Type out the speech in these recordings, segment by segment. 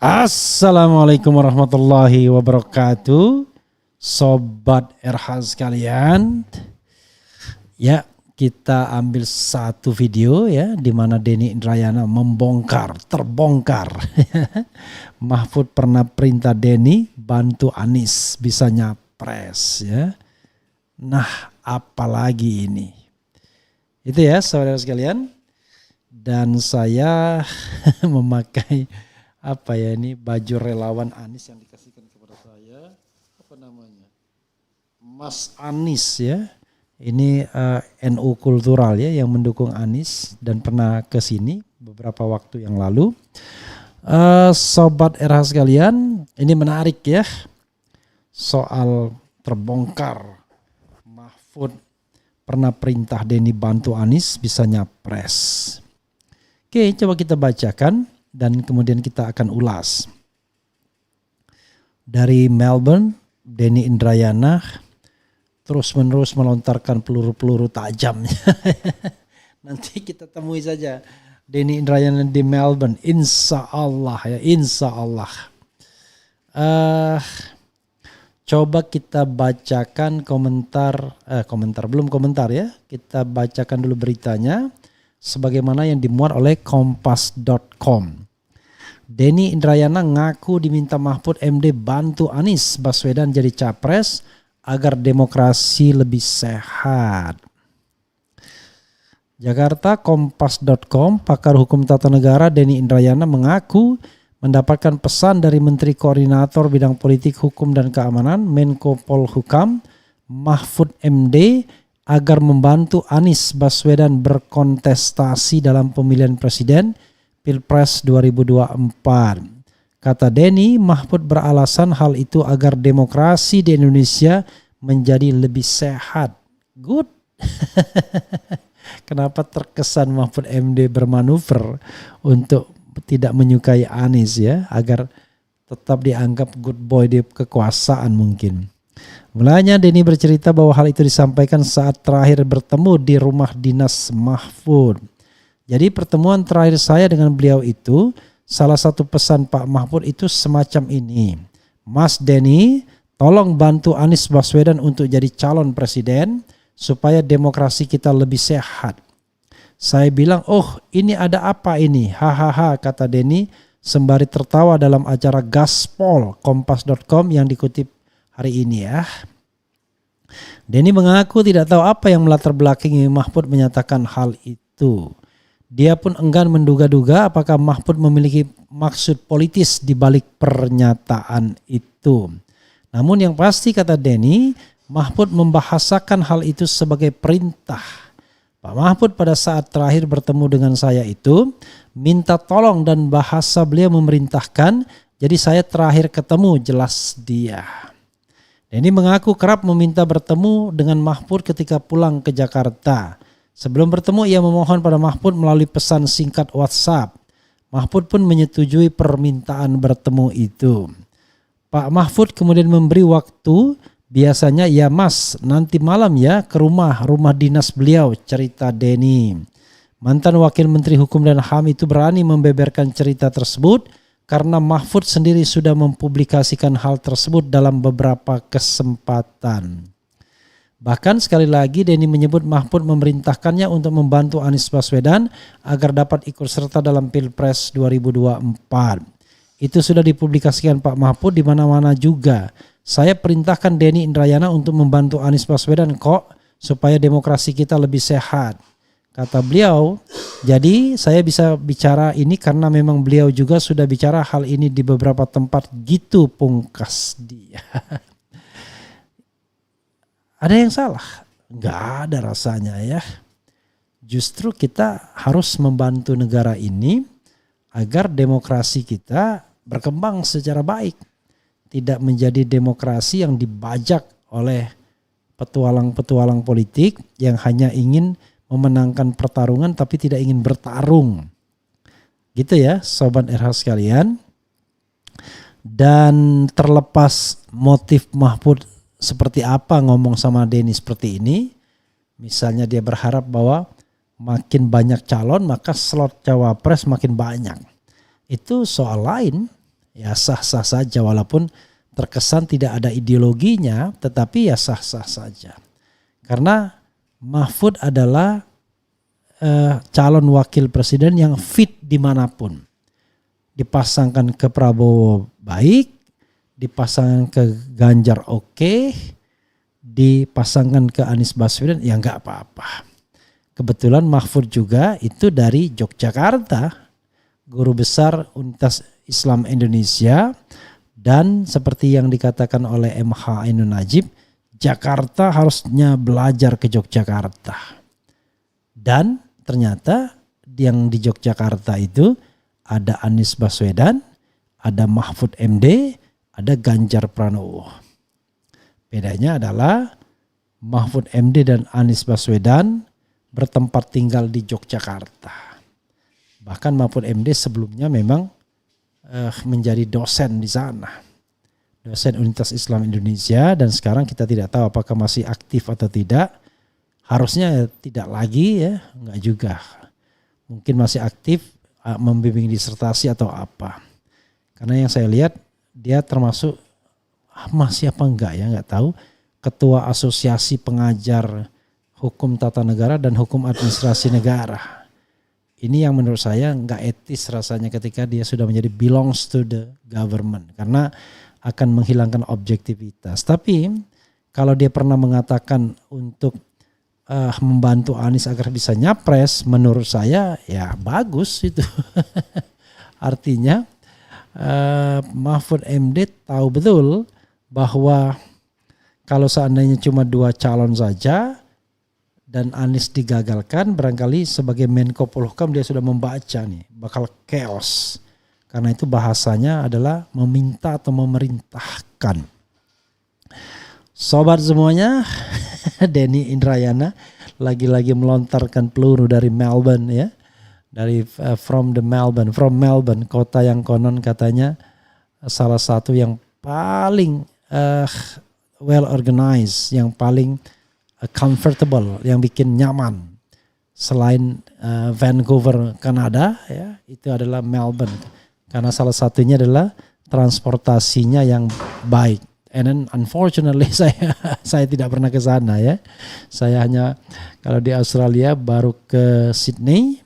Assalamualaikum warahmatullahi wabarakatuh. Sobat RH sekalian. Ya, kita ambil satu video ya di mana Denny Indrayana terbongkar. Mahfud pernah perintah Denny bantu Anies bisa nyapres ya. Nah, apalagi ini. Itu ya saudara sekalian. Dan saya memakai ini baju relawan Anies yang dikasihkan kepada saya. Apa namanya? Mas Anies ya. Ini NU Kultural ya yang mendukung Anies dan pernah ke sini beberapa waktu yang lalu. Sobat RH sekalian, ini menarik ya. Soal terbongkar Mahfud pernah perintah Denny bantu Anies bisa nyapres. Oke, coba kita bacakan dan kemudian kita akan ulas. Dari Melbourne, Denny Indrayana terus-menerus melontarkan peluru-peluru tajam. Nanti kita temui saja Denny Indrayana di Melbourne, insya Allah ya, insya Allah. Coba kita bacakan komentar ya. Kita bacakan dulu beritanya sebagaimana yang dimuat oleh kompas.com. Denny Indrayana ngaku diminta Mahfud MD bantu Anies Baswedan jadi capres agar demokrasi lebih sehat. Jakarta, kompas.com, pakar hukum tata negara Denny Indrayana mengaku mendapatkan pesan dari Menteri Koordinator Bidang Politik, Hukum dan Keamanan Menko Polhukam Mahfud MD agar membantu Anies Baswedan berkontestasi dalam pemilihan presiden Pilpres 2024. Kata Denny, Mahfud beralasan hal itu agar demokrasi di Indonesia menjadi lebih sehat. Good. Kenapa terkesan Mahfud MD bermanuver untuk tidak menyukai Anies ya, agar tetap dianggap good boy di kekuasaan mungkin. Mulanya Denny bercerita bahwa hal itu disampaikan saat terakhir bertemu di rumah dinas Mahfud. Jadi pertemuan terakhir saya dengan beliau itu, salah satu pesan Pak Mahfud itu semacam ini. Mas Denny, tolong bantu Anies Baswedan untuk jadi calon presiden supaya demokrasi kita lebih sehat. Saya bilang, oh ini ada apa ini? Hahaha, kata Denny sembari tertawa dalam acara Gaspol kompas.com yang dikutip hari ini ya. Denny mengaku tidak tahu apa yang melatar belakangi Mahfud menyatakan hal itu. Dia pun enggan menduga-duga apakah Mahfud memiliki maksud politis di balik pernyataan itu. Namun yang pasti kata Denny, Mahfud membahasakan hal itu sebagai perintah. Pak Mahfud pada saat terakhir bertemu dengan saya itu minta tolong dan bahasa beliau memerintahkan, jadi saya terakhir ketemu, jelas dia. Denny mengaku kerap meminta bertemu dengan Mahfud ketika pulang ke Jakarta. Sebelum bertemu ia memohon pada Mahfud melalui pesan singkat WhatsApp. Mahfud pun menyetujui permintaan bertemu itu. Pak Mahfud kemudian memberi waktu, biasanya ya mas nanti malam ya ke rumah dinas beliau, cerita Denny. Mantan Wakil Menteri Hukum dan HAM itu berani membeberkan cerita tersebut karena Mahfud sendiri sudah mempublikasikan hal tersebut dalam beberapa kesempatan. Bahkan sekali lagi Denny menyebut Mahfud memerintahkannya untuk membantu Anies Baswedan agar dapat ikut serta dalam Pilpres 2024. Itu sudah dipublikasikan Pak Mahfud di mana-mana juga. Saya perintahkan Denny Indrayana untuk membantu Anies Baswedan kok supaya demokrasi kita lebih sehat. Kata beliau, jadi saya bisa bicara ini karena memang beliau juga sudah bicara hal ini di beberapa tempat gitu, pungkas dia. Ada yang salah? Enggak ada rasanya ya. Justru kita harus membantu negara ini agar demokrasi kita berkembang secara baik. Tidak menjadi demokrasi yang dibajak oleh petualang-petualang politik yang hanya ingin memenangkan pertarungan tapi tidak ingin bertarung. Gitu ya Sobat RH sekalian. Dan terlepas motif Mahfud seperti apa ngomong sama Denny seperti ini. Misalnya dia berharap bahwa makin banyak calon maka slot cawapres makin banyak. Itu soal lain ya sah-sah saja, walaupun terkesan tidak ada ideologinya, tetapi ya sah-sah saja. Karena Mahfud adalah calon wakil presiden yang fit dimanapun. Dipasangkan ke Prabowo baik, dipasangkan ke Ganjar oke, dipasangkan ke Anies Baswedan ya nggak apa-apa. Kebetulan Mahfud juga itu dari Yogyakarta, guru besar Universitas Islam Indonesia, dan seperti yang dikatakan oleh MH Ainun Najib, Jakarta harusnya belajar ke Yogyakarta. Dan ternyata yang di Yogyakarta itu ada Anies Baswedan, ada Mahfud MD, ada Ganjar Pranowo. Bedanya adalah Mahfud MD dan Anies Baswedan bertempat tinggal di Yogyakarta. Bahkan Mahfud MD sebelumnya memang menjadi dosen di sana. Dosen Universitas Islam Indonesia, dan sekarang kita tidak tahu apakah masih aktif atau tidak. Harusnya tidak lagi ya, enggak juga. Mungkin masih aktif membimbing disertasi atau apa. Karena yang saya lihat dia termasuk masih apa enggak ya, enggak tahu, ketua asosiasi pengajar hukum tata negara dan hukum administrasi negara. Ini yang menurut saya enggak etis rasanya ketika dia sudah menjadi belongs to the government, karena akan menghilangkan objektivitas. Tapi kalau dia pernah mengatakan untuk membantu Anies agar bisa nyapres, menurut saya ya bagus itu. Artinya Mahfud MD tahu betul bahwa kalau seandainya cuma 2 calon saja dan Anies digagalkan, barangkali sebagai Menko Polhukam dia sudah membaca nih bakal chaos. Karena itu bahasanya adalah meminta atau memerintahkan. Sobat semuanya, Denny Indrayana lagi-lagi melontarkan peluru dari Melbourne ya. From Melbourne, kota yang konon katanya salah satu yang paling well organized, yang paling comfortable, yang bikin nyaman selain Vancouver, Kanada ya, itu adalah Melbourne. Karena salah satunya adalah transportasinya yang baik. And then unfortunately saya tidak pernah ke sana ya. Saya hanya kalau di Australia baru ke Sydney,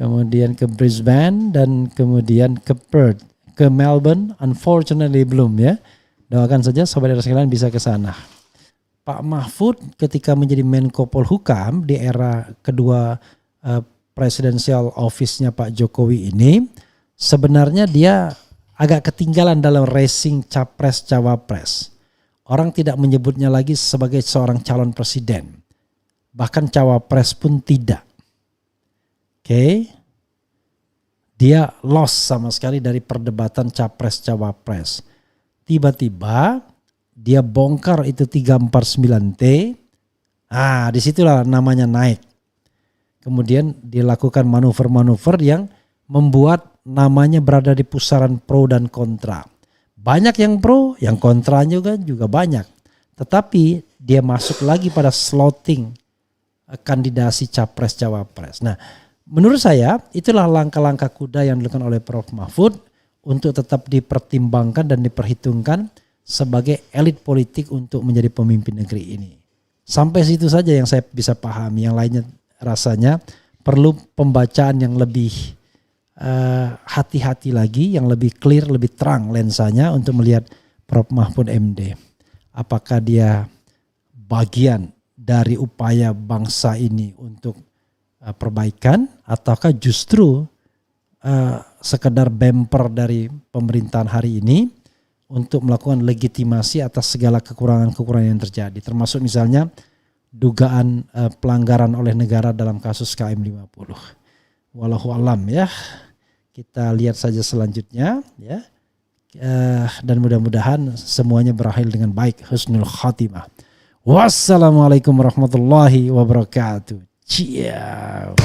kemudian ke Brisbane, dan kemudian ke Perth. Ke Melbourne unfortunately belum ya. Doakan saja sahabat sekalian bisa ke sana. Pak Mahfud ketika menjadi Menko Polhukam di era kedua presidential office-nya Pak Jokowi ini, sebenarnya dia agak ketinggalan dalam racing capres-cawapres. Orang tidak menyebutnya lagi sebagai seorang calon presiden. Bahkan cawapres pun tidak. Oke. Dia lost sama sekali dari perdebatan capres-cawapres. Tiba-tiba dia bongkar itu 349T. Disitulah namanya naik. Kemudian dilakukan manuver-manuver yang membuat namanya berada di pusaran pro dan kontra. Banyak yang pro, yang kontra juga banyak. Tetapi dia masuk lagi pada slotting kandidasi capres-cawapres. Nah, menurut saya itulah langkah-langkah kuda yang dilakukan oleh Prof. Mahfud untuk tetap dipertimbangkan dan diperhitungkan sebagai elit politik untuk menjadi pemimpin negeri ini. Sampai situ saja yang saya bisa pahami. Yang lainnya rasanya perlu pembacaan yang lebih hati-hati lagi, yang lebih clear, lebih terang lensanya untuk melihat Prof. Mahfud MD. Apakah dia bagian dari upaya bangsa ini untuk perbaikan, ataukah justru sekedar bumper dari pemerintahan hari ini untuk melakukan legitimasi atas segala kekurangan-kekurangan yang terjadi, termasuk misalnya dugaan pelanggaran oleh negara dalam kasus KM50. Wallahu alam ya. Kita lihat saja selanjutnya ya. Dan mudah-mudahan semuanya berakhir dengan baik, husnul khatimah. Wassalamualaikum warahmatullahi wabarakatuh. Ciao.